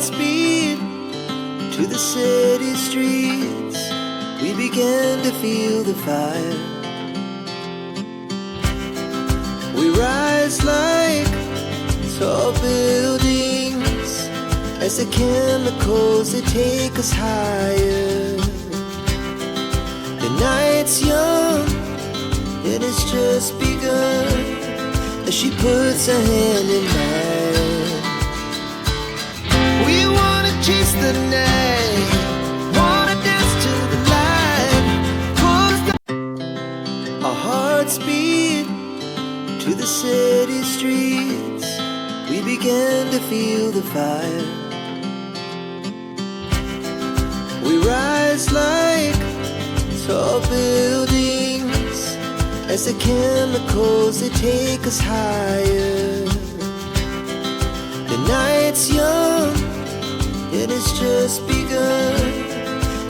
hearts beat to the city streets. We began to feel the fire. We rise like tall buildings as the chemicals they take us higher. The night's young, it has just begun as she puts her hand in mine. We wanna chase the night, wanna dance to the light. Our hearts beat to the city streets. We began to feel the fire. We rise like tall buildings as the chemicals they take us higher. The night's young, it has just begun